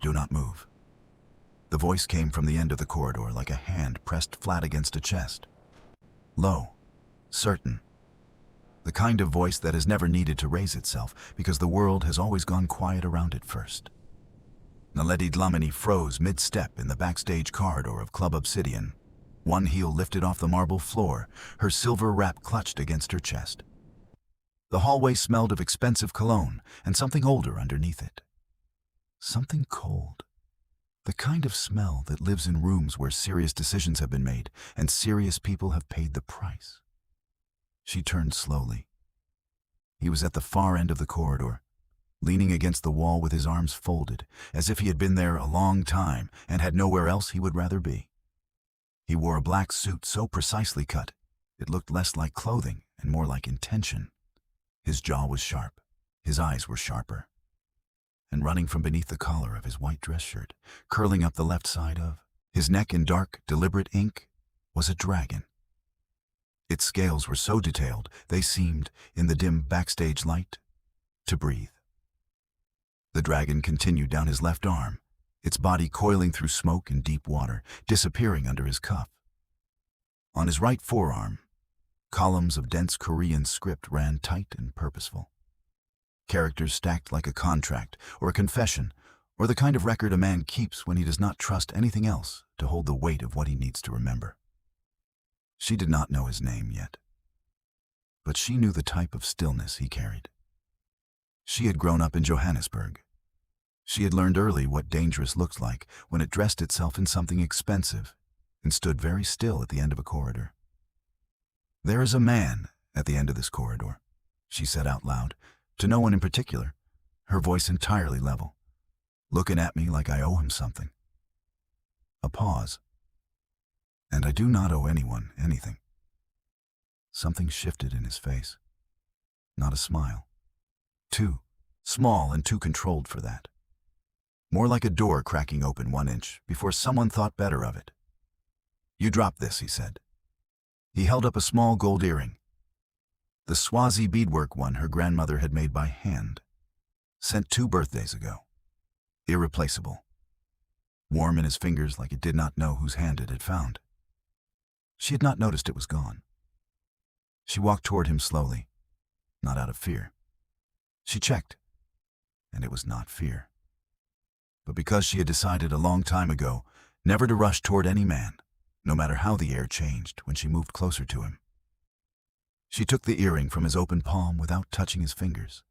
Do not move." The voice came from the end of the corridor like a hand pressed flat against a chest. Low, certain. The kind of voice that has never needed to raise itself because the world has always gone quiet around it first. Naledi Dlamini froze mid-step in the backstage corridor of Club Obsidian. One heel lifted off the marble floor, her silver wrap clutched against her chest. The hallway smelled of expensive cologne and something older underneath it. Something cold. The kind of smell that lives in rooms where serious decisions have been made and serious people have paid the price. She turned slowly. He was at the far end of the corridor, leaning against the wall with his arms folded, as if he had been there a long time and had nowhere else he would rather be. He wore a black suit so precisely cut, it looked less like clothing and more like intention. His jaw was sharp, his eyes were sharper. And running from beneath the collar of his white dress shirt, curling up the left side of his neck in dark, deliberate ink, was a dragon. Its scales were so detailed, they seemed, in the dim backstage light, to breathe. The dragon continued down his left arm, its body coiling through smoke and deep water, disappearing under his cuff. On his right forearm, columns of dense Korean script ran tight and purposeful. Characters stacked like a contract or a confession, or the kind of record a man keeps when he does not trust anything else to hold the weight of what he needs to remember. She did not know his name yet, but she knew the type of stillness he carried. She had grown up in Johannesburg. She had learned early what dangerous looked like when it dressed itself in something expensive and stood very still at the end of a corridor. "There is a man at the end of this corridor," she said out loud, to no one in particular, her voice entirely level, "looking at me like I owe him something." A pause. "And I do not owe anyone anything." Something shifted in his face. Not a smile. Too small and too controlled for that. More like a door cracking open 1 inch before someone thought better of it. "You drop this," he said. He held up a small gold earring. The Swazi beadwork one her grandmother had made by hand. Sent 2 birthdays ago. Irreplaceable. Warm in his fingers like it did not know whose hand it had found. She had not noticed it was gone. She walked toward him slowly, not out of fear. She checked, and it was not fear. But because she had decided a long time ago never to rush toward any man, no matter how the air changed when she moved closer to him. She took the earring from his open palm without touching his fingers,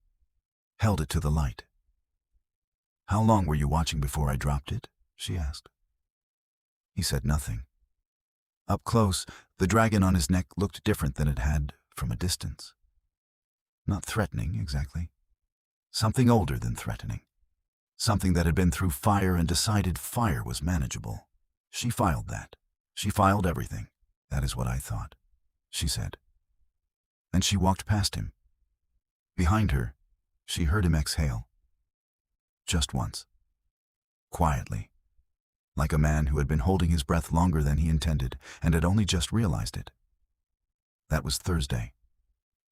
held it to the light. "How long were you watching before I dropped it?" she asked. He said nothing. Up close, the dragon on his neck looked different than it had from a distance. Not threatening, exactly. Something older than threatening. Something that had been through fire and decided fire was manageable. She filed that. She filed everything. "That is what I thought," she said. And she walked past him. Behind her, she heard him exhale. Just once. Quietly. Like a man who had been holding his breath longer than he intended and had only just realized it. That was Thursday.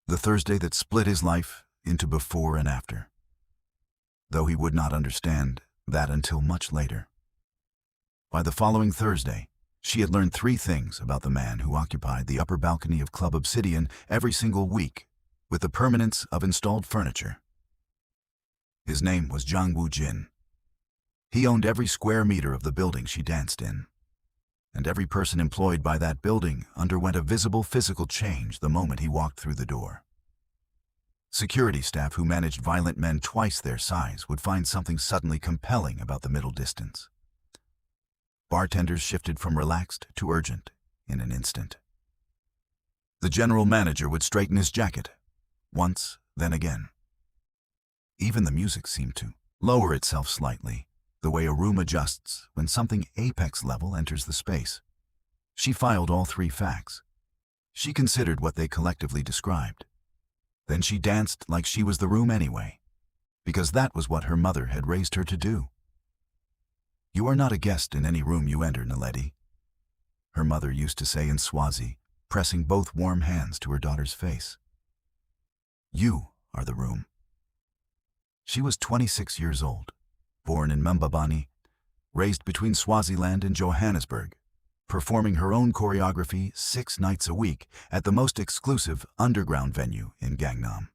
The Thursday that split his life into before and after. Though he would not understand that until much later. By the following Thursday, she had learned 3 things about the man who occupied the upper balcony of Club Obsidian every single week with the permanence of installed furniture. His name was Jang Woo-jin. He owned every square meter of the building she danced in, and every person employed by that building underwent a visible physical change the moment he walked through the door. Security staff who managed violent men twice their size would find something suddenly compelling about the middle distance. Bartenders shifted from relaxed to urgent in an instant. The general manager would straighten his jacket, once, then again. Even the music seemed to lower itself slightly, the way a room adjusts when something apex level enters the space. She filed all 3 facts. She considered what they collectively described. Then she danced like she was the room anyway, because that was what her mother had raised her to do. "You are not a guest in any room you enter, Naledi," her mother used to say in Swazi, pressing both warm hands to her daughter's face. "You are the room." She was 26 years old, born in Mbabane, raised between Swaziland and Johannesburg, performing her own choreography 6 nights a week at the most exclusive underground venue in Gangnam.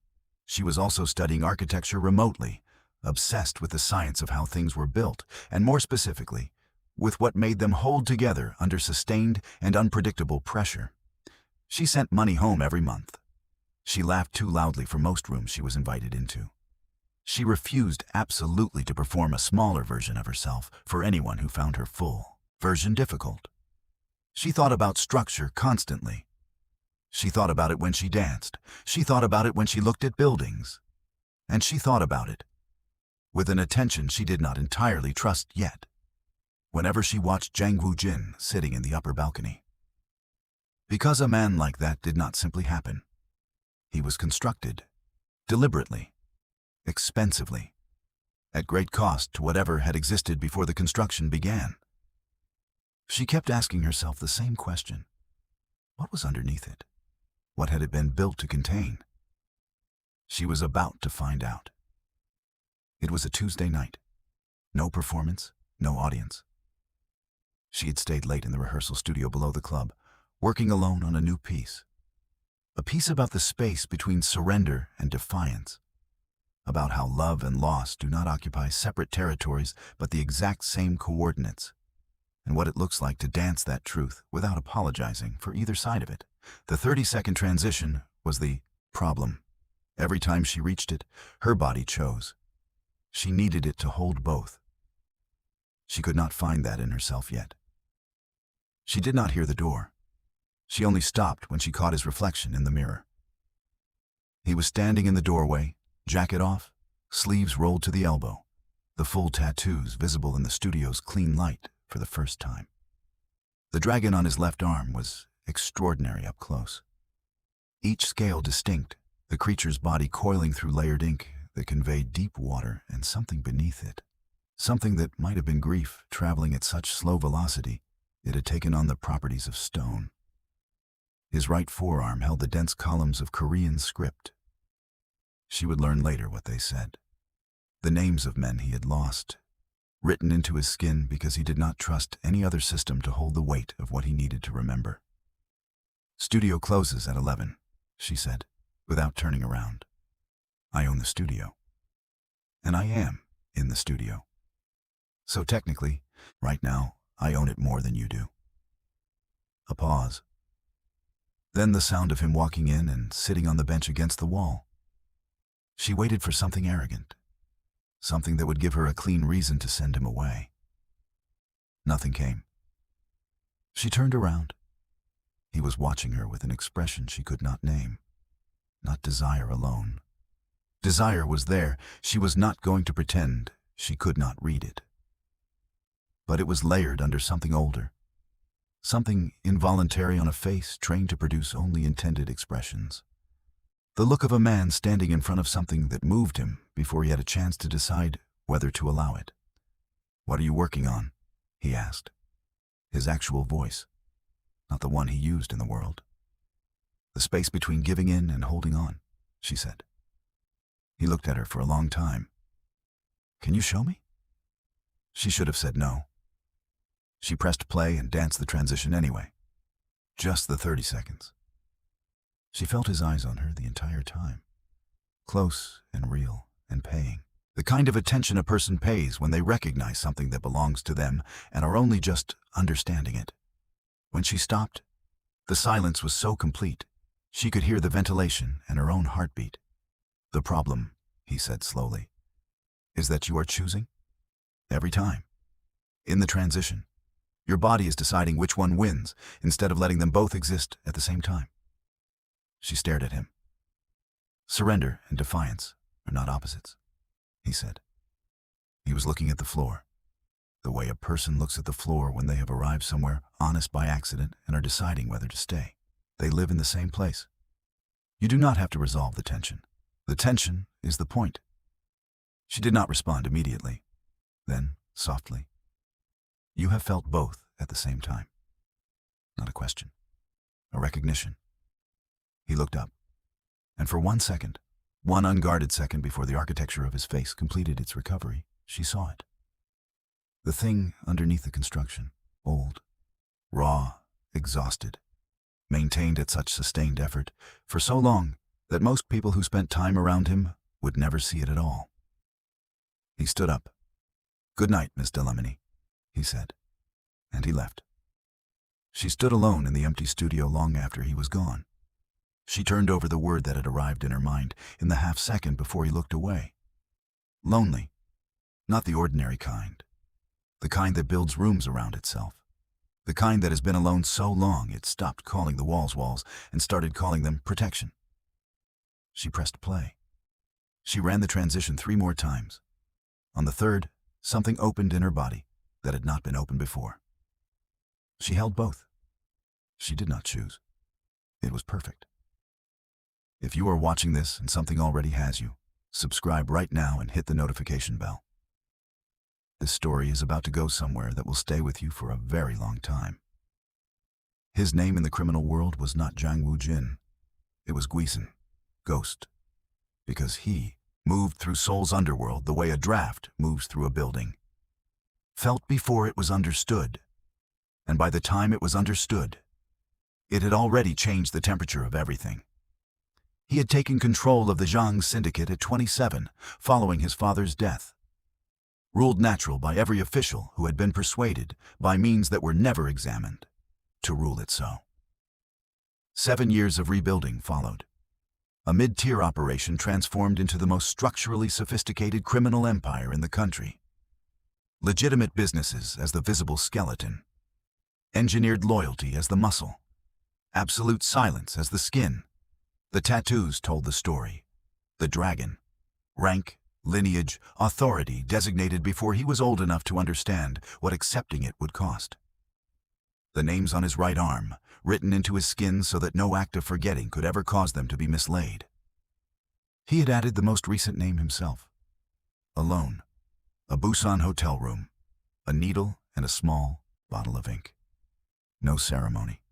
She was also studying architecture remotely, obsessed with the science of how things were built, and more specifically, with what made them hold together under sustained and unpredictable pressure. She sent money home every month. She laughed too loudly for most rooms she was invited into. She refused absolutely to perform a smaller version of herself for anyone who found her full version difficult. She thought about structure constantly. She thought about it when she danced. She thought about it when she looked at buildings. And she thought about it with an attention she did not entirely trust yet, whenever she watched Jang Woo-jin sitting in the upper balcony. Because a man like that did not simply happen. He was constructed, deliberately, expensively, at great cost to whatever had existed before the construction began. She kept asking herself the same question. What was underneath it? What had it been built to contain? She was about to find out. It was a Tuesday night. No performance, no audience. She had stayed late in the rehearsal studio below the club, working alone on a new piece. A piece about the space between surrender and defiance. About how love and loss do not occupy separate territories but the exact same coordinates, and what it looks like to dance that truth without apologizing for either side of it. The 30-second transition was the problem. Every time she reached it, her body chose. She needed it to hold both. She could not find that in herself yet. She did not hear the door. She only stopped when she caught his reflection in the mirror. He was standing in the doorway, jacket off, sleeves rolled to the elbow, the full tattoos visible in the studio's clean light for the first time. The dragon on his left arm was extraordinary up close. Each scale distinct, the creature's body coiling through layered ink that conveyed deep water and something beneath it. Something that might have been grief traveling at such slow velocity it had taken on the properties of stone. His right forearm held the dense columns of Korean script. She would learn later what they said. The names of men he had lost, written into his skin because he did not trust any other system to hold the weight of what he needed to remember. "Studio closes at 11, she said, without turning around. "I own the studio. And I am in the studio. So technically, right now, I own it more than you do." A pause. Then the sound of him walking in and sitting on the bench against the wall. She waited for something arrogant, something that would give her a clean reason to send him away. Nothing came. She turned around. He was watching her with an expression she could not name. Not desire alone. Desire was there. She was not going to pretend she could not read it. But it was layered under something older. Something involuntary on a face trained to produce only intended expressions. The look of a man standing in front of something that moved him before he had a chance to decide whether to allow it. "What are you working on?" he asked. His actual voice, not the one he used in the world. "The space between giving in and holding on," she said. He looked at her for a long time. "Can you show me?" She should have said no. She pressed play and danced the transition anyway. Just the 30 seconds. She felt his eyes on her the entire time. Close and real and paying. The kind of attention a person pays when they recognize something that belongs to them and are only just understanding it. When she stopped, the silence was so complete, she could hear the ventilation and her own heartbeat. "The problem," he said slowly, "is that you are choosing. Every time. In the transition. Your body is deciding which one wins, instead of letting them both exist at the same time." She stared at him. "Surrender and defiance are not opposites," he said. He was looking at the floor, the way a person looks at the floor when they have arrived somewhere honest by accident and are deciding whether to stay. They live in the same place. You do not have to resolve the tension. The tension is the point. She did not respond immediately. Then, softly, "You have felt both at the same time." Not a question. A recognition. He looked up, and for 1 second, one unguarded second before the architecture of his face completed its recovery, she saw it. The thing underneath the construction, old, raw, exhausted, maintained at such sustained effort for so long that most people who spent time around him would never see it at all. He stood up. "Good night, Miss Delemony," he said, and he left. She stood alone in the empty studio long after he was gone. She turned over the word that had arrived in her mind in the half-second before he looked away. Lonely. Not the ordinary kind. The kind that builds rooms around itself. The kind that has been alone so long it stopped calling the walls walls and started calling them protection. She pressed play. She ran the transition 3 more times. On the third, something opened in her body that had not been opened before. She held both. She did not choose. It was perfect. If you are watching this and something already has you, subscribe right now and hit the notification bell. This story is about to go somewhere that will stay with you for a very long time. His name in the criminal world was not Jang Woo Jin. It was Guisen, Ghost, because he moved through Seoul's underworld the way a draft moves through a building. Felt before it was understood, and by the time it was understood, it had already changed the temperature of everything. He had taken control of the Zhang syndicate at 27, following his father's death. Ruled natural by every official who had been persuaded, by means that were never examined, to rule it so. 7 years of rebuilding followed. A mid-tier operation transformed into the most structurally sophisticated criminal empire in the country. Legitimate businesses as the visible skeleton. Engineered loyalty as the muscle. Absolute silence as the skin. The tattoos told the story. The dragon. Rank, lineage, authority designated before he was old enough to understand what accepting it would cost. The names on his right arm, written into his skin so that no act of forgetting could ever cause them to be mislaid. He had added the most recent name himself. Alone. A Busan hotel room. A needle and a small bottle of ink. No ceremony.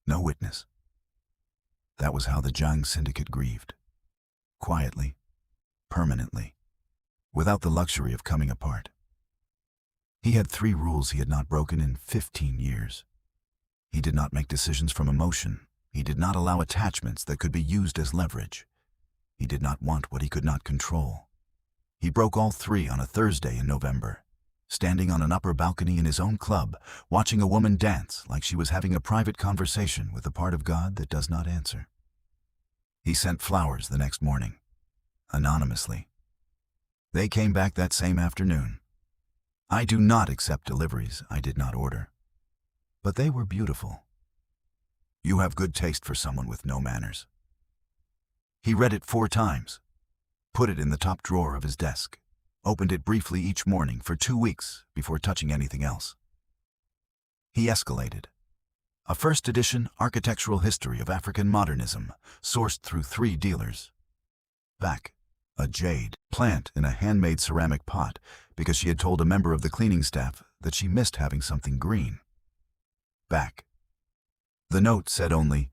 No witness. That was how the Zhang syndicate grieved. Quietly. Permanently. Without the luxury of coming apart. He had 3 rules he had not broken in 15 years. He did not make decisions from emotion. He did not allow attachments that could be used as leverage. He did not want what he could not control. He broke all 3 on a Thursday in November, standing on an upper balcony in his own club, watching a woman dance like she was having a private conversation with the part of God that does not answer. He sent flowers the next morning, anonymously. They came back that same afternoon. I do not accept deliveries I did not order. But they were beautiful. You have good taste for someone with no manners. He read it 4 times, put it in the top drawer of his desk, opened it briefly each morning for 2 weeks before touching anything else. He escalated. A first edition architectural history of African modernism, sourced through 3 dealers. Back. A jade plant in a handmade ceramic pot because she had told a member of the cleaning staff that she missed having something green. Back. The note said only,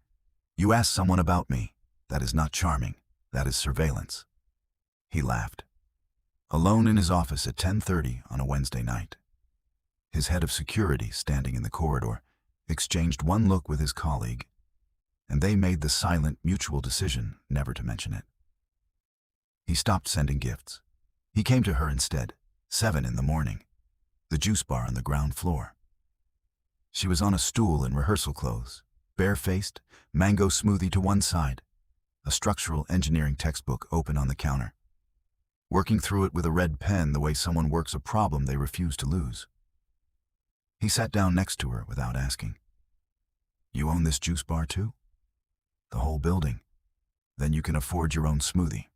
"You asked someone about me. That is not charming. That is surveillance." He laughed. Alone in his office at 10:30 on a Wednesday night. His head of security, standing in the corridor, exchanged one look with his colleague, and they made the silent, mutual decision never to mention it. He stopped sending gifts. He came to her instead, 7 in the morning, the juice bar on the ground floor. She was on a stool in rehearsal clothes, bare-faced, mango smoothie to one side, a structural engineering textbook open on the counter. Working through it with a red pen the way someone works a problem they refuse to lose. He sat down next to her without asking. "You own this juice bar too?" "The whole building. Then you can afford your own smoothie."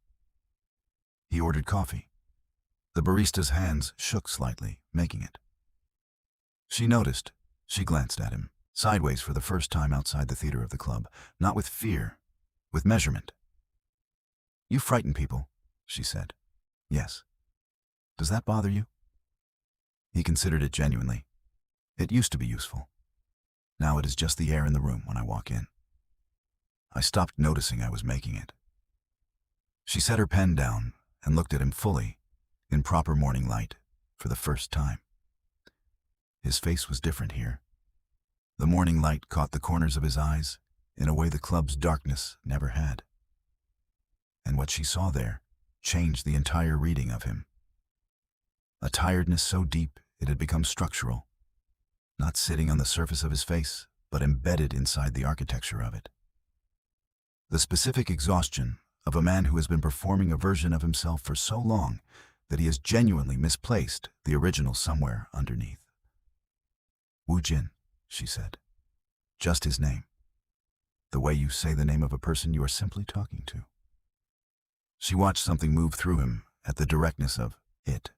He ordered coffee. The barista's hands shook slightly, making it. She noticed. She glanced at him, sideways for the first time outside the theater of the club, not with fear, with measurement. "You frighten people," she said. "Yes. Does that bother you?" He considered it genuinely. "It used to be useful. Now it is just the air in the room when I walk in. I stopped noticing I was making it." She set her pen down and looked at him fully, in proper morning light, for the first time. His face was different here. The morning light caught the corners of his eyes in a way the club's darkness never had. And what she saw there changed the entire reading of him. A tiredness so deep it had become structural, not sitting on the surface of his face, but embedded inside the architecture of it. The specific exhaustion of a man who has been performing a version of himself for so long that he has genuinely misplaced the original somewhere underneath. Woo Jin, she said. Just his name. The way you say the name of a person you are simply talking to. She watched something move through him at the directness of it.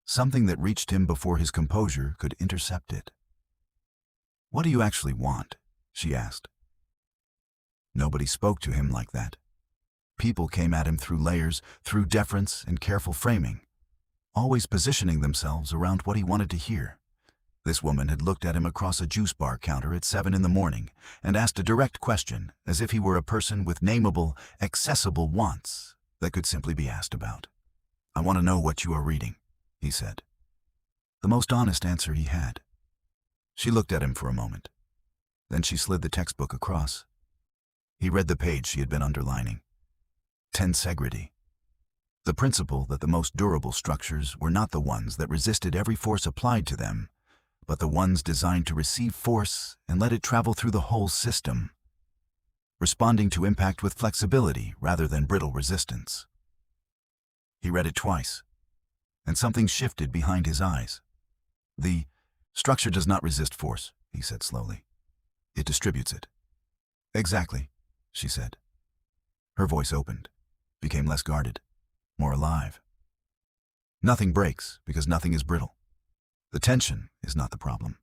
Something that reached him before his composure could intercept it. What do you actually want? She asked. Nobody spoke to him like that. People came at him through layers, through deference and careful framing, always positioning themselves around what he wanted to hear. This woman had looked at him across a juice bar counter at 7 in the morning and asked a direct question as if he were a person with nameable, accessible wants that could simply be asked about. I want to know what you are reading, he said. The most honest answer he had. She looked at him for a moment. Then she slid the textbook across. He read the page she had been underlining. Tensegrity. The principle that the most durable structures were not the ones that resisted every force applied to them, but the ones designed to receive force and let it travel through the whole system, responding to impact with flexibility rather than brittle resistance. He read it twice, and something shifted behind his eyes. The structure does not resist force, he said slowly. It distributes it. Exactly, she said. Her voice opened, became less guarded, more alive. Nothing breaks because nothing is brittle. The tension is not the problem.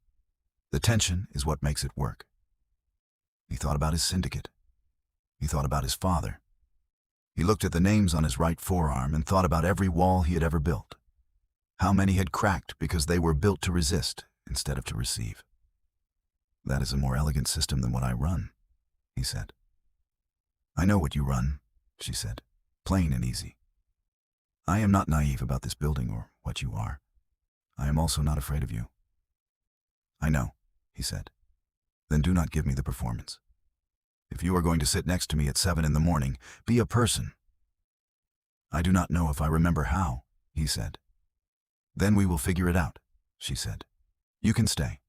The tension is what makes it work. He thought about his syndicate. He thought about his father. He looked at the names on his right forearm and thought about every wall he had ever built. How many had cracked because they were built to resist instead of to receive. That is a more elegant system than what I run, he said. I know what you run, she said, plain and easy. I am not naive about this building or what you are. I am also not afraid of you. I know, he said. Then do not give me the performance. If you are going to sit next to me at 7 in the morning, be a person. I do not know if I remember how, he said. Then we will figure it out, she said. You can stay.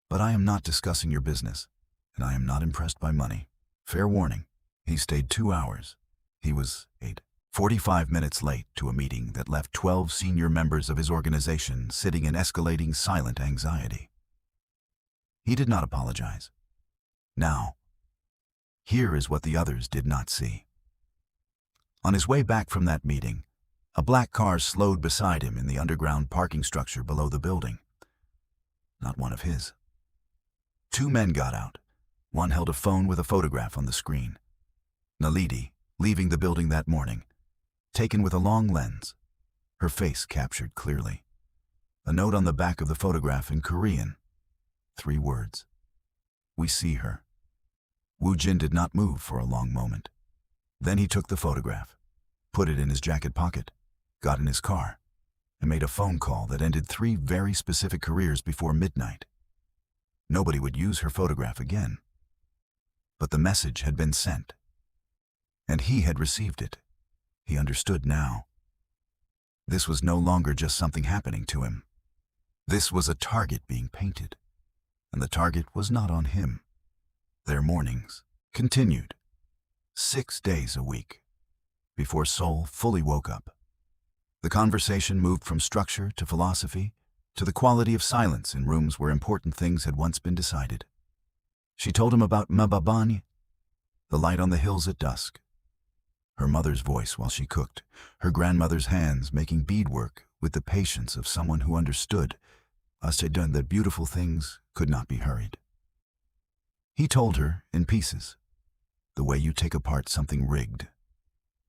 But I am not discussing your business, and I am not impressed by money. Fair warning, he stayed 2 hours. He was 45 minutes late to a meeting that left 12 senior members of his organization sitting in escalating silent anxiety. He did not apologize. Now, here is what the others did not see. On his way back from that meeting, a black car slowed beside him in the underground parking structure below the building. Not one of his. 2 men got out. One held a phone with a photograph on the screen. Naledi, leaving the building that morning, taken with a long lens, her face captured clearly. A note on the back of the photograph in Korean. 3 words. We see her. Woo Jin did not move for a long moment. Then he took the photograph, put it in his jacket pocket, got in his car, and made a phone call that ended 3 very specific careers before midnight. Nobody would use her photograph again. But the message had been sent, and he had received it. He understood now. This was no longer just something happening to him. This was a target being painted, and the target was not on him. Their mornings continued, 6 days a week, before Seoul fully woke up. The conversation moved from structure to philosophy to the quality of silence in rooms where important things had once been decided. She told him about Mababani, the light on the hills at dusk, her mother's voice while she cooked, her grandmother's hands making beadwork with the patience of someone who understood that beautiful things could not be hurried. He told her, in pieces, the way you take apart something rigged,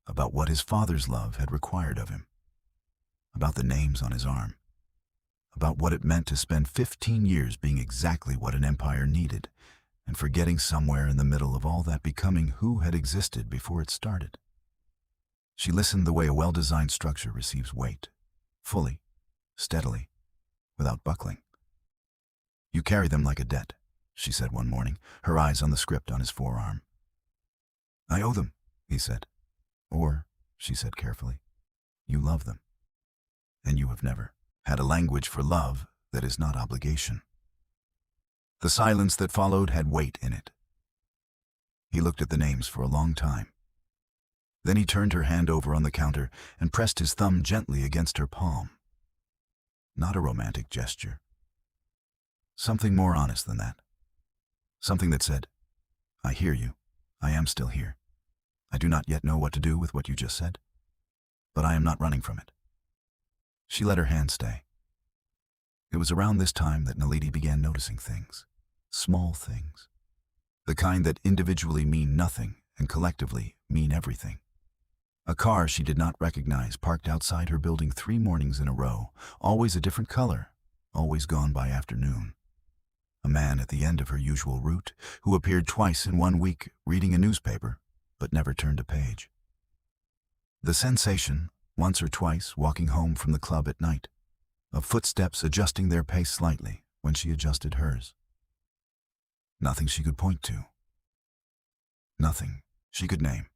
about what his father's love had required of him, about the names on his arm, about what it meant to spend 15 years being exactly what an empire needed, and forgetting somewhere in the middle of all that becoming who had existed before it started. She listened the way a well-designed structure receives weight, fully, steadily, without buckling. You carry them like a debt, she said one morning, her eyes on the script on his forearm. I owe them, he said. Or, she said carefully, you love them. And you have never had a language for love that is not obligation. The silence that followed had weight in it. He looked at the names for a long time. Then he turned her hand over on the counter and pressed his thumb gently against her palm. Not a romantic gesture. Something more honest than that. Something that said, I hear you. I am still here. I do not yet know what to do with what you just said, but I am not running from it. She let her hand stay. It was around this time that Naledi began noticing things. Small things. The kind that individually mean nothing and collectively mean everything. A car she did not recognize parked outside her building 3 mornings in a row, always a different color, always gone by afternoon. A man at the end of her usual route, who appeared twice in 1 week reading a newspaper, but never turned a page. The sensation, once or twice walking home from the club at night, of footsteps adjusting their pace slightly when she adjusted hers. Nothing she could point to. Nothing she could name.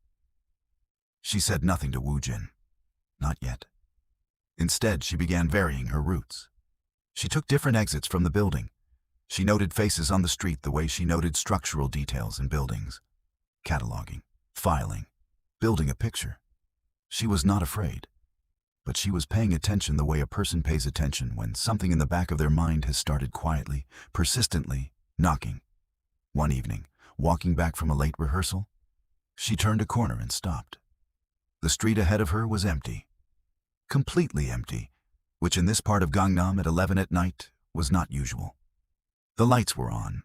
She said nothing to Woo Jin. Not yet. Instead, she began varying her routes. She took different exits from the building. She noted faces on the street the way she noted structural details in buildings. Cataloging, filing, building a picture. She was not afraid. But she was paying attention the way a person pays attention when something in the back of their mind has started quietly, persistently, knocking. One evening, walking back from a late rehearsal, she turned a corner and stopped. The street ahead of her was empty. Completely empty, which in this part of Gangnam at 11 at night was not usual. The lights were on.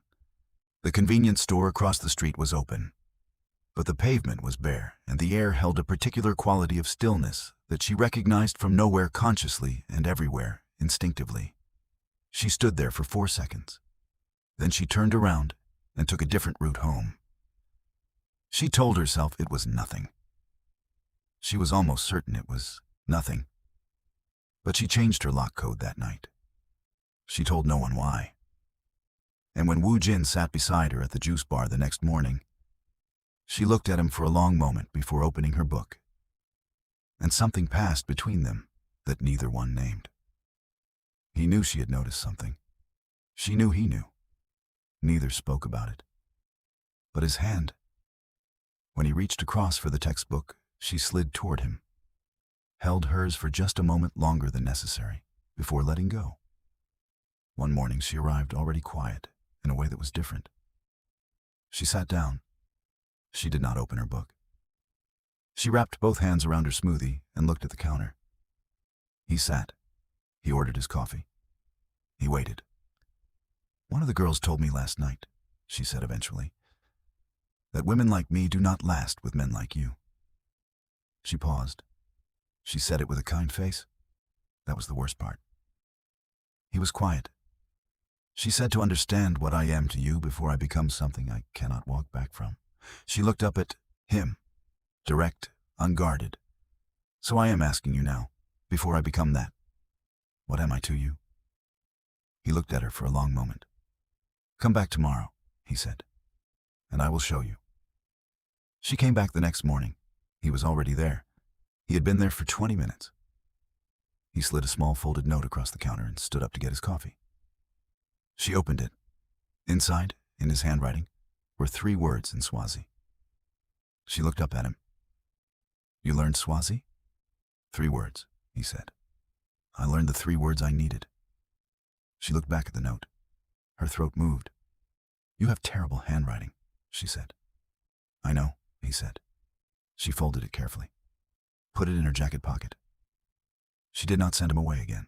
The convenience store across the street was open. But the pavement was bare, and the air held a particular quality of stillness that she recognized from nowhere consciously and everywhere, instinctively. She stood there for 4 seconds. Then she turned around and took a different route home. She told herself it was nothing. She was almost certain it was nothing. But she changed her lock code that night. She told no one why. And when Woo Jin sat beside her at the juice bar the next morning, she looked at him for a long moment before opening her book. And something passed between them that neither one named. He knew she had noticed something. She knew he knew. Neither spoke about it. But his hand, when he reached across for the textbook, she slid toward him, held hers for just a moment longer than necessary, before letting go. One morning she arrived already quiet, in a way that was different. She sat down. She did not open her book. She wrapped both hands around her smoothie and looked at the counter. He sat. He ordered his coffee. He waited. One of the girls told me last night, she said eventually, that women like me do not last with men like you. She paused. She said it with a kind face. That was the worst part. He was quiet. She said to understand what I am to you before I become something I cannot walk back from. She looked up at him, direct, unguarded. So I am asking you now, before I become that, what am I to you? He looked at her for a long moment. Come back tomorrow, he said, and I will show you. She came back the next morning. He was already there. He had been there for 20 minutes. He slid a small folded note across the counter and stood up to get his coffee. She opened it. Inside, in his handwriting, were 3 words in Swazi. She looked up at him. You learned Swazi? 3 words, he said. I learned the 3 words I needed. She looked back at the note. Her throat moved. You have terrible handwriting, she said. I know, he said. She folded it carefully, put it in her jacket pocket. She did not send him away again.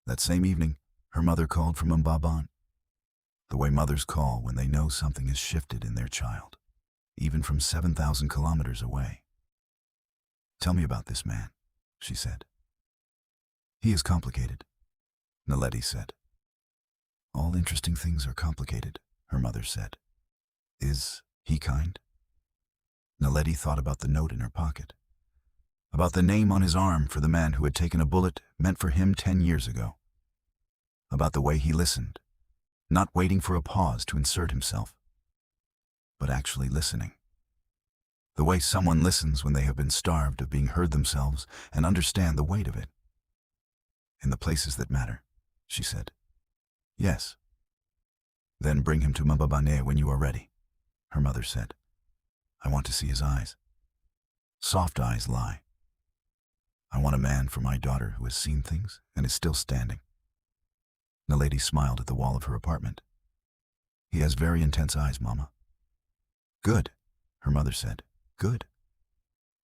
That same evening, her mother called from Mbaban. The way mothers call when they know something has shifted in their child, even from 7,000 kilometers away. Tell me about this man, she said. He is complicated, Naledi said. All interesting things are complicated, her mother said. Is he kind? Naledi thought about the note in her pocket, about the name on his arm for the man who had taken a bullet meant for him 10 years ago, about the way he listened, not waiting for a pause to insert himself, but actually listening. The way someone listens when they have been starved of being heard themselves and understand the weight of it. In the places that matter, she said. Yes. Then bring him to Mbabane when you are ready, her mother said. I want to see his eyes. Soft eyes lie. I want a man for my daughter who has seen things and is still standing. Naledi smiled at the wall of her apartment. He has very intense eyes, Mama. Good, her mother said. Good.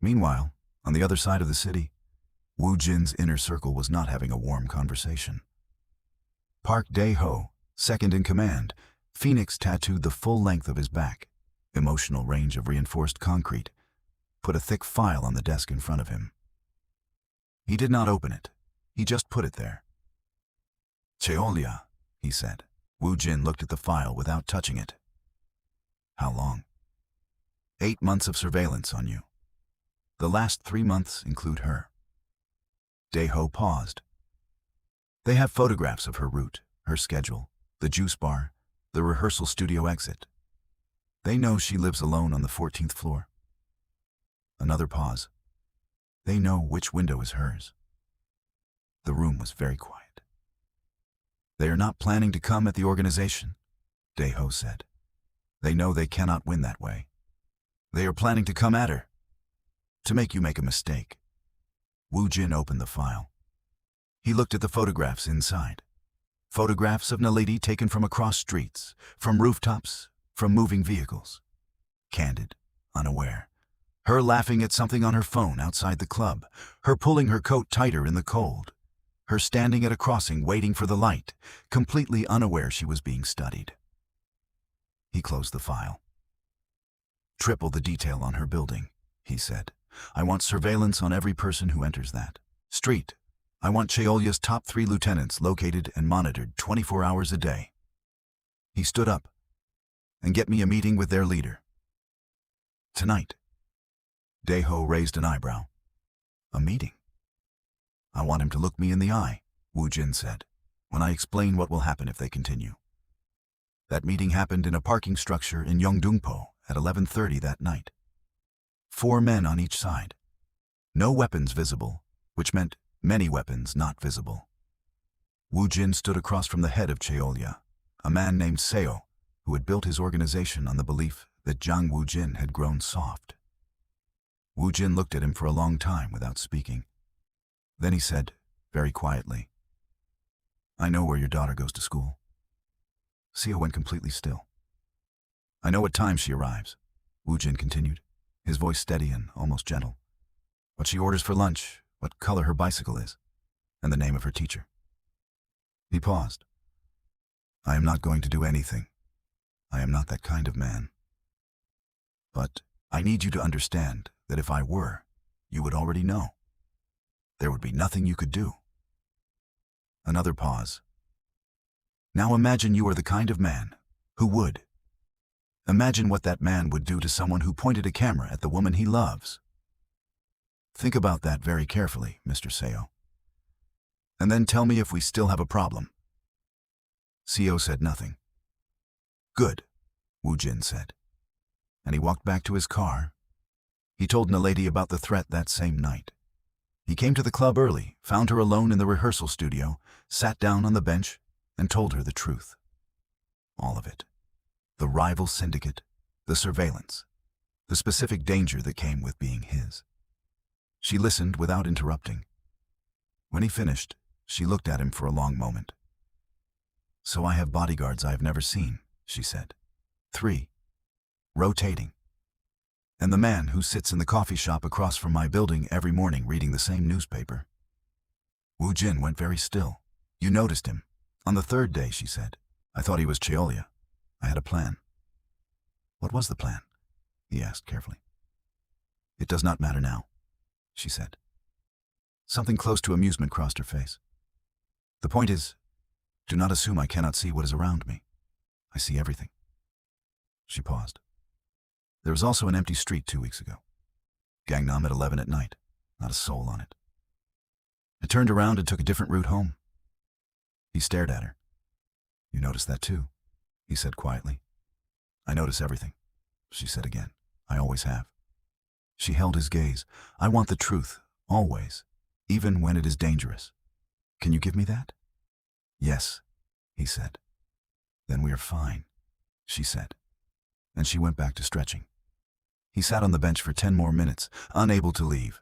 Meanwhile, on the other side of the city, Woo Jin's inner circle was not having a warm conversation. Park Dae-ho, second in command, Phoenix tattooed the full length of his back, emotional range of reinforced concrete, put a thick file on the desk in front of him. He did not open it. He just put it there. Cheolya, he said. Woo Jin looked at the file without touching it. How long? 8 months of surveillance on you. The last 3 months include her. Dae-ho paused. They have photographs of her route, her schedule, the juice bar, the rehearsal studio exit. They know she lives alone on the 14th floor. Another pause. They know which window is hers. The room was very quiet. They are not planning to come at the organization, Dae-ho said. They know they cannot win that way. They are planning to come at her, to make you make a mistake. Woo Jin opened the file. He looked at the photographs inside. Photographs of Naledi taken from across streets, from rooftops, from moving vehicles. Candid, unaware. Her laughing at something on her phone outside the club. Her pulling her coat tighter in the cold. Her standing at a crossing waiting for the light, completely unaware she was being studied. He closed the file. Triple the detail on her building, he said. I want surveillance on every person who enters that street. I want Cheolya's top 3 lieutenants located and monitored 24 hours a day. He stood up. And get me a meeting with their leader. Tonight. Dae-ho raised an eyebrow. A meeting? I want him to look me in the eye, Woo Jin said, when I explain what will happen if they continue. That meeting happened in a parking structure in Yeongdungpo at 11:30 that night. 4 men on each side. No weapons visible, which meant many weapons not visible. Woo Jin stood across from the head of Cheolya, a man named Seo, who had built his organization on the belief that Jang Woo Jin had grown soft. Woo Jin looked at him for a long time without speaking. Then he said, very quietly, I know where your daughter goes to school. Seo went completely still. I know what time she arrives, Woo Jin continued, his voice steady and almost gentle. What she orders for lunch, what color her bicycle is, and the name of her teacher. He paused. I am not going to do anything. I am not that kind of man. But I need you to understand that if I were, you would already know. There would be nothing you could do. Another pause. Now imagine you are the kind of man who would. Imagine what that man would do to someone who pointed a camera at the woman he loves. Think about that very carefully, Mr. Seo. And then tell me if we still have a problem. Seo said nothing. Good, Woo Jin said. And he walked back to his car. He told Naledi about the threat that same night. He came to the club early, found her alone in the rehearsal studio, sat down on the bench, and told her the truth. All of it. The rival syndicate, the surveillance, the specific danger that came with being his. She listened without interrupting. When he finished, she looked at him for a long moment. So I have bodyguards I have never seen, she said. 3. Rotating. And the man who sits in the coffee shop across from my building every morning reading the same newspaper. Woo Jin went very still. You noticed him. On the 3rd day, she said. I thought he was Cheolya. I had a plan. What was the plan? He asked carefully. It does not matter now, she said. Something close to amusement crossed her face. The point is, do not assume I cannot see what is around me. I see everything. She paused. There was also an empty street 2 weeks ago. Gangnam at 11 at night. Not a soul on it. I turned around and took a different route home. He stared at her. You noticed that too, he said quietly. I notice everything, she said again. I always have. She held his gaze. I want the truth, always, even when it is dangerous. Can you give me that? Yes, he said. Then we are fine, she said, and she went back to stretching. He sat on the bench for 10 more minutes, unable to leave,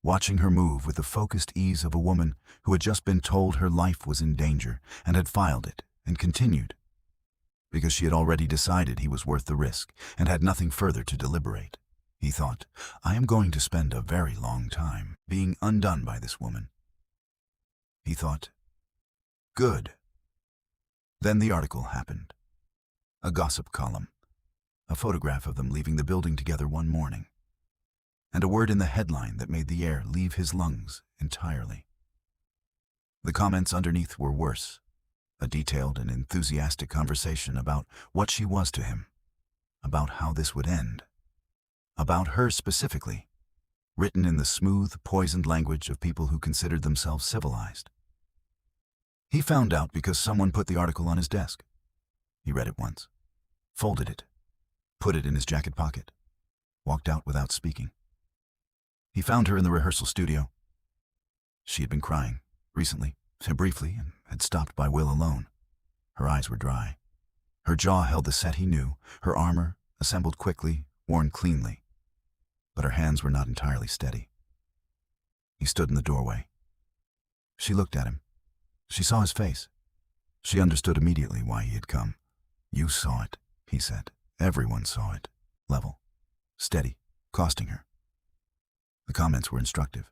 watching her move with the focused ease of a woman who had just been told her life was in danger and had filed it and continued, because she had already decided he was worth the risk and had nothing further to deliberate. He thought, I am going to spend a very long time being undone by this woman. He thought, good. Then the article happened. A gossip column. A photograph of them leaving the building together one morning. And a word in the headline that made the air leave his lungs entirely. The comments underneath were worse. A detailed and enthusiastic conversation about what she was to him. About how this would end. About her specifically. Written in the smooth, poisoned language of people who considered themselves civilized. He found out because someone put the article on his desk. He read it once, folded it, put it in his jacket pocket, walked out without speaking. He found her in the rehearsal studio. She had been crying, recently, briefly, and had stopped by will alone. Her eyes were dry. Her jaw held the set he knew, her armor, assembled quickly, worn cleanly. But her hands were not entirely steady. He stood in the doorway. She looked at him. She saw his face. She understood immediately why he had come. You saw it, he said. Everyone saw it. Level. Steady. Costing her. The comments were instructive.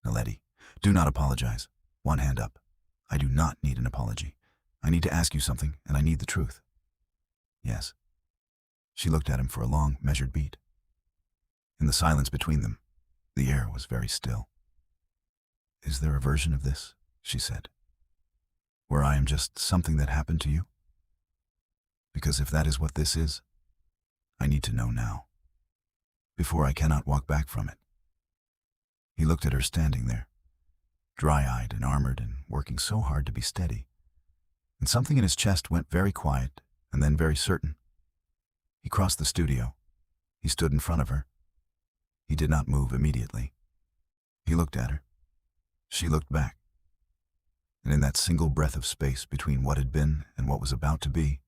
Naledi, do not apologize. One hand up. I do not need an apology. I need to ask you something, and I need the truth. Yes. She looked at him for a long, measured beat. In the silence between them, the air was very still. Is there a version of this, she said, where I am just something that happened to you? Because if that is what this is, I need to know now, before I cannot walk back from it. He looked at her standing there, dry-eyed and armored and working so hard to be steady, and something in his chest went very quiet and then very certain. He crossed the studio. He stood in front of her. He did not move immediately. He looked at her. She looked back. And in that single breath of space between what had been and what was about to be,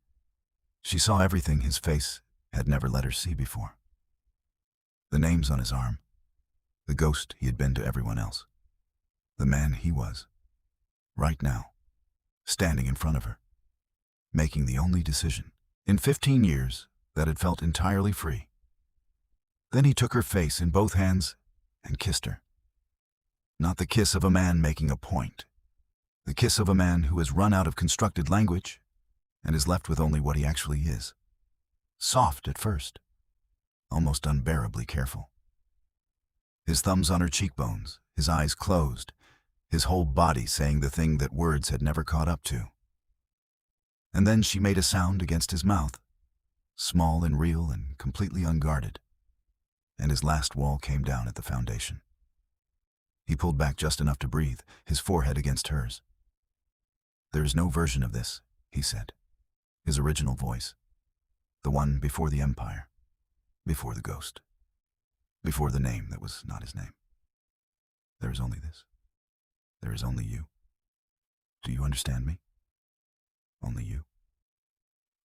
she saw everything his face had never let her see before. The names on his arm, the ghost he had been to everyone else, the man he was, right now, standing in front of her, making the only decision in 15 years that had felt entirely free. Then he took her face in both hands and kissed her. Not the kiss of a man making a point. The kiss of a man who has run out of constructed language and is left with only what he actually is. Soft at first, almost unbearably careful. His thumbs on her cheekbones, his eyes closed, his whole body saying the thing that words had never caught up to. And then she made a sound against his mouth, small and real and completely unguarded, and his last wall came down at the foundation. He pulled back just enough to breathe, his forehead against hers. There is no version of this, he said, his original voice, the one before the empire, before the ghost, before the name that was not his name. There is only this. There is only you. Do you understand me? Only you.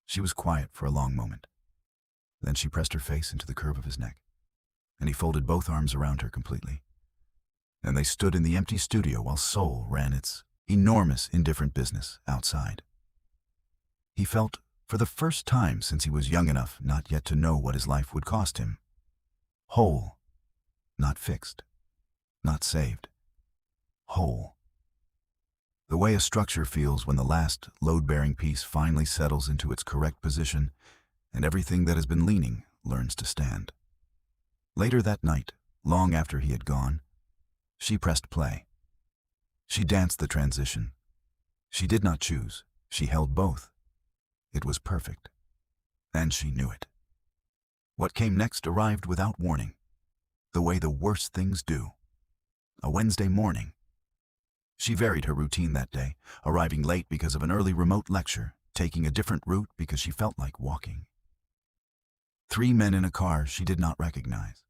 She was quiet for a long moment. Then she pressed her face into the curve of his neck, and he folded both arms around her completely. And they stood in the empty studio while Seoul ran its enormous, indifferent business outside. He felt, for the first time since he was young enough not yet to know what his life would cost him, whole, not fixed, not saved, whole. The way a structure feels when the last load-bearing piece finally settles into its correct position and everything that has been leaning learns to stand. Later that night, long after he had gone, she pressed play. She danced the transition. She did not choose. She held both. It was perfect. And she knew it. What came next arrived without warning, the way the worst things do. A Wednesday morning. She varied her routine that day, arriving late because of an early remote lecture, taking a different route because she felt like walking. 3 men in a car she did not recognize.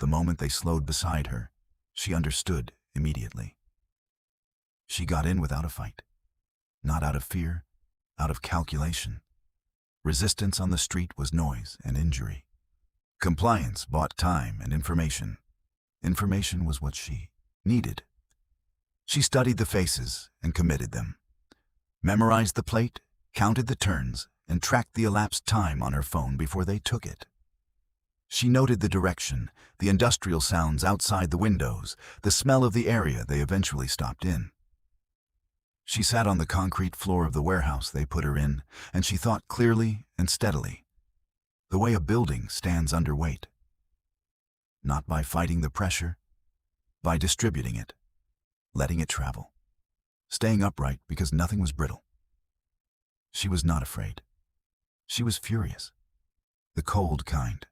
The moment they slowed beside her, she understood immediately. She got in without a fight. Not out of fear, out of calculation. Resistance on the street was noise and injury. Compliance bought time and information. Information was what she needed. She studied the faces and committed them. Memorized the plate, counted the turns, and tracked the elapsed time on her phone before they took it. She noted the direction, the industrial sounds outside the windows, the smell of the area they eventually stopped in. She sat on the concrete floor of the warehouse they put her in, and she thought clearly and steadily, the way a building stands under weight. Not by fighting the pressure, by distributing it, letting it travel, staying upright because nothing was brittle. She was not afraid. She was furious. The cold kind,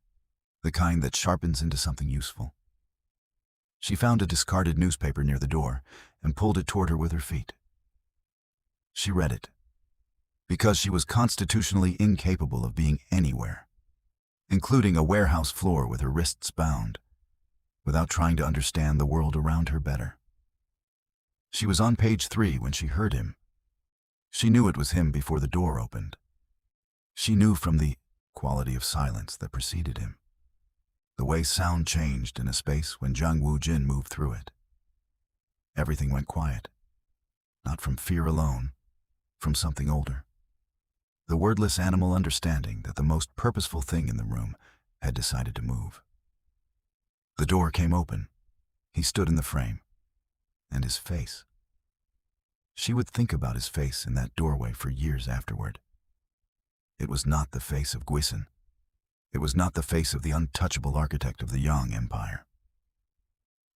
the kind that sharpens into something useful. She found a discarded newspaper near the door and pulled it toward her with her feet. She read it, because she was constitutionally incapable of being anywhere, including a warehouse floor with her wrists bound, without trying to understand the world around her better. She was on page 3 when she heard him. She knew it was him before the door opened. She knew from the quality of silence that preceded him, the way sound changed in a space when Jung Woo-jin moved through it. Everything went quiet, not from fear alone, from something older. The wordless animal understanding that the most purposeful thing in the room had decided to move. The door came open. He stood in the frame. And his face. She would think about his face in that doorway for years afterward. It was not the face of Gwison. It was not the face of the untouchable architect of the Yang Empire.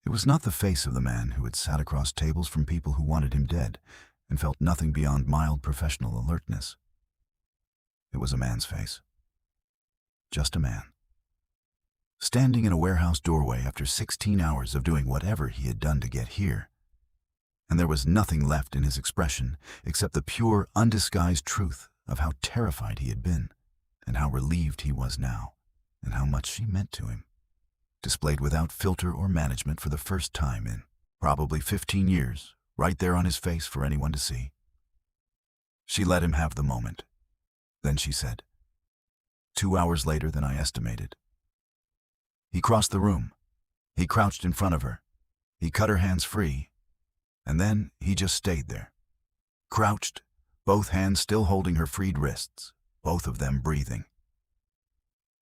It was not the face of the man who had sat across tables from people who wanted him dead and felt nothing beyond mild professional alertness. It was a man's face. Just a man. Standing in a warehouse doorway after 16 hours of doing whatever he had done to get here. And there was nothing left in his expression except the pure, undisguised truth of how terrified he had been, and how relieved he was now, and how much she meant to him, displayed without filter or management for the first time in probably 15 years, right there on his face for anyone to see. She let him have the moment. Then she said, 2 hours later than I estimated. He crossed the room. He crouched in front of her. He cut her hands free, and then he just stayed there, crouched, both hands still holding her freed wrists, both of them breathing.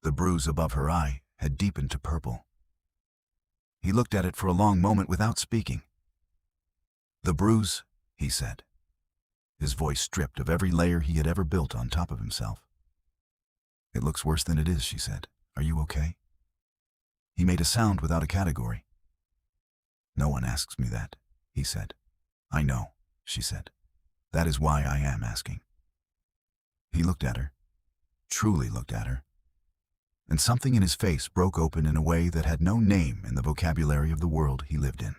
The bruise above her eye had deepened to purple. He looked at it for a long moment without speaking. The bruise, he said, his voice stripped of every layer he had ever built on top of himself. It looks worse than it is, she said. Are you okay? He made a sound without a category. No one asks me that, he said. I know, she said. That is why I am asking. He looked at her, truly looked at her, and something in his face broke open in a way that had no name in the vocabulary of the world he lived in.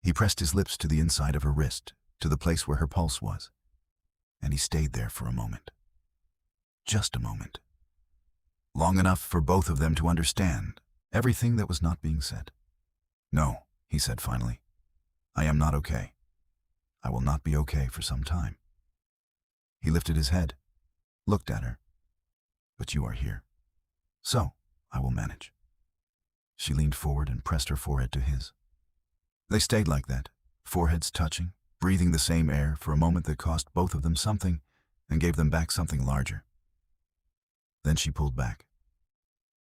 He pressed his lips to the inside of her wrist, to the place where her pulse was, and he stayed there for a moment. Just a moment. Long enough for both of them to understand everything that was not being said. No, he said finally. I am not okay. I will not be okay for some time. He lifted his head, looked at her. But you are here. So, I will manage. She leaned forward and pressed her forehead to his. They stayed like that, foreheads touching, breathing the same air for a moment that cost both of them something and gave them back something larger. Then she pulled back.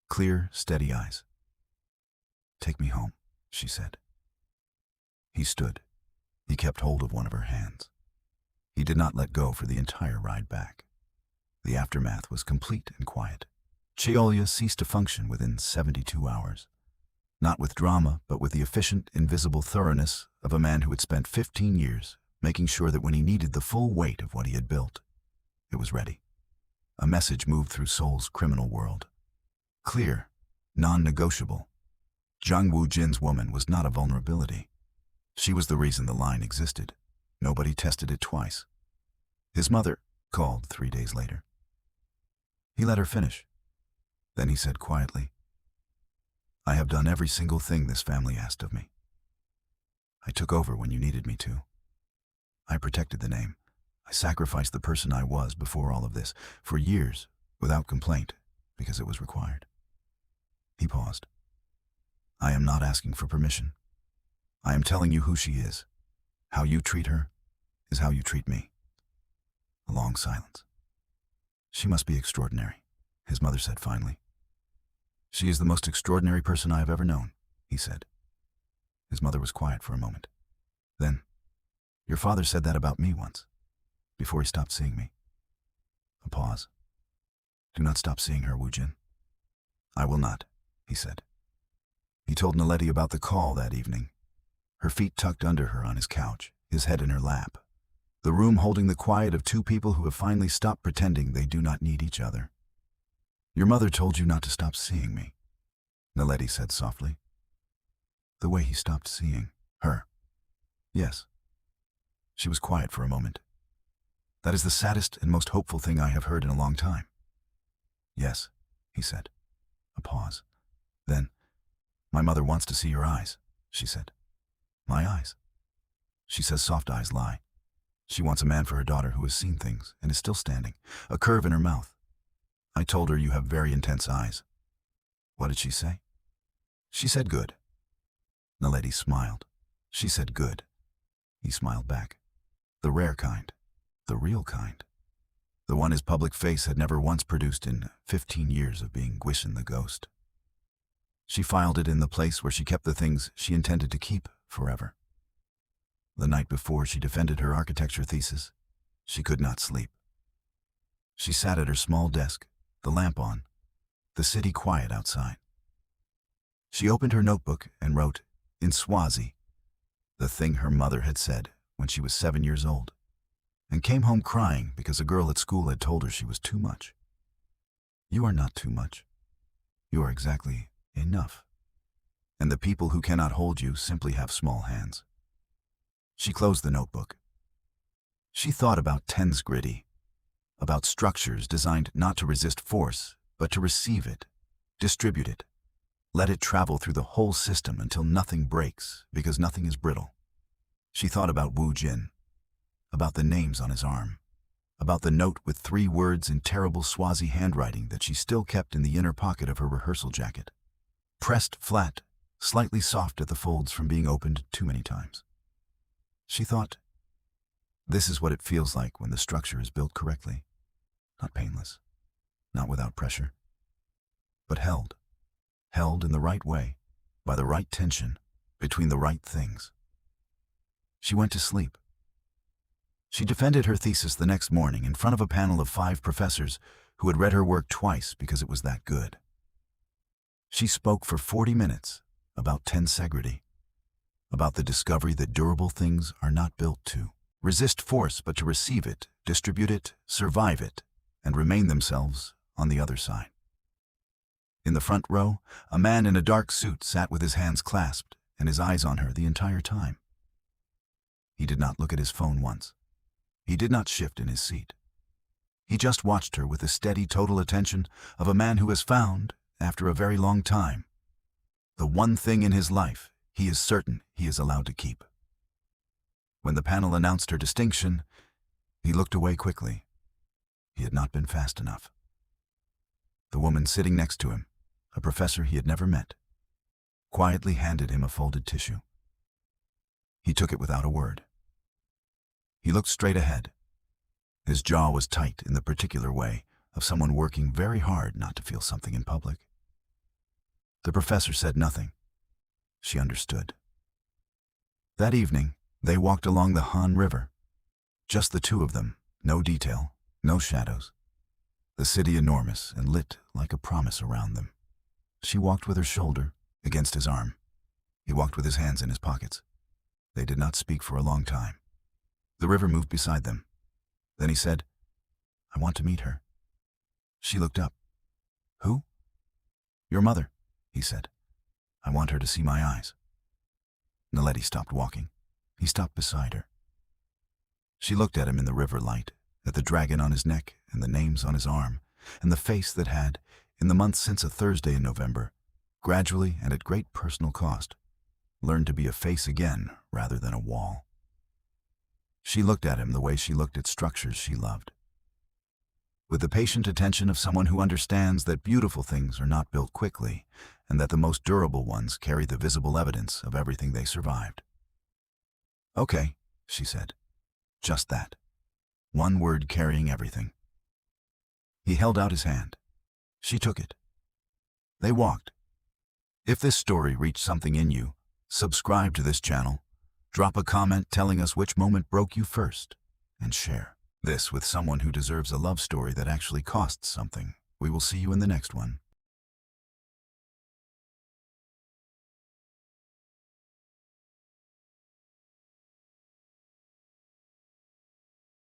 Clear, steady eyes. Take me home, she said. He stood. He kept hold of one of her hands. He did not let go for the entire ride back. The aftermath was complete and quiet. Cheolya ceased to function within 72 hours. Not with drama, but with the efficient, invisible thoroughness of a man who had spent 15 years making sure that when he needed the full weight of what he had built, it was ready. A message moved through Seoul's criminal world. Clear, non-negotiable. Jung Woo-jin's woman was not a vulnerability. She was the reason the line existed. Nobody tested it twice. His mother, called 3 days later. He let her finish. Then he said quietly, "I have done every single thing this family asked of me. I took over when you needed me to. I protected the name. I sacrificed the person I was before all of this, for years, without complaint, because it was required." He paused. "I am not asking for permission. I am telling you who she is. How you treat her is how you treat me." A long silence. "She must be extraordinary," his mother said finally. "She is the most extraordinary person I have ever known," he said. His mother was quiet for a moment. Then, "Your father said that about me once, before he stopped seeing me." A pause. "Do not stop seeing her, Woo-jin." "I will not," he said. He told Naledi about the call that evening. Her feet tucked under her on his couch, his head in her lap. The room holding the quiet of two people who have finally stopped pretending they do not need each other. "Your mother told you not to stop seeing me," Naledi said softly. The way he stopped seeing her. "Yes." She was quiet for a moment. "That is the saddest and most hopeful thing I have heard in a long time." "Yes," he said. A pause. Then, "My mother wants to see your eyes," she said. "My eyes?" She says soft eyes lie. She wants a man for her daughter who has seen things and is still standing, a curve in her mouth. I told her you have very intense eyes. What did she say? She said good. Naledi smiled. She said good. He smiled back. The rare kind. The real kind. The one his public face had never once produced in 15 years of being Gwishin the ghost. She filed it in the place where she kept the things she intended to keep forever. The night before she defended her architecture thesis, she could not sleep. She sat at her small desk, the lamp on, the city quiet outside. She opened her notebook and wrote, in Swazi, the thing her mother had said when she was 7 years old, and came home crying because a girl at school had told her she was too much. You are not too much. You are exactly enough. And the people who cannot hold you simply have small hands. She closed the notebook. She thought about tens gritty, about structures designed not to resist force, but to receive it, distribute it, let it travel through the whole system until nothing breaks, because nothing is brittle. She thought about Woo-jin, about the names on his arm, about the note with 3 words in terrible Swazi handwriting that she still kept in the inner pocket of her rehearsal jacket, pressed flat, slightly soft at the folds from being opened too many times. She thought, this is what it feels like when the structure is built correctly, not painless, not without pressure, but held in the right way, by the right tension, between the right things. She went to sleep. She defended her thesis the next morning in front of a panel of 5 professors who had read her work twice because it was that good. She spoke for 40 minutes about tensegrity, about the discovery that durable things are not built to resist force but to receive it, distribute it, survive it, and remain themselves on the other side. In the front row, a man in a dark suit sat with his hands clasped and his eyes on her the entire time. He did not look at his phone once. He did not shift in his seat. He just watched her with the steady, total attention of a man who has found, after a very long time, the one thing in his life he is certain he is allowed to keep. When the panel announced her distinction, he looked away quickly. He had not been fast enough. The woman sitting next to him, a professor he had never met, quietly handed him a folded tissue. He took it without a word. He looked straight ahead. His jaw was tight in the particular way of someone working very hard not to feel something in public. The professor said nothing. She understood. That evening, they walked along the Han River. Just the two of them, no detail, no shadows. The city enormous and lit like a promise around them. She walked with her shoulder against his arm. He walked with his hands in his pockets. They did not speak for a long time. The river moved beside them. Then he said, "I want to meet her." She looked up. "Who?" "Your mother," he said. "I want her to see my eyes." Naledi stopped walking. He stopped beside her. She looked at him in the river light at the dragon on his neck and the names on his arm, and the face that had, in the months since a Thursday in November, gradually and at great personal cost, learned to be a face again rather than a wall. She looked at him the way she looked at structures she loved, with the patient attention of someone who understands that beautiful things are not built quickly and that the most durable ones carry the visible evidence of everything they survived. "Okay," she said. Just that. One word carrying everything. He held out his hand. She took it. They walked. If this story reached something in you, subscribe to this channel, drop a comment telling us which moment broke you first, and share this with someone who deserves a love story that actually costs something. We will see you in the next one.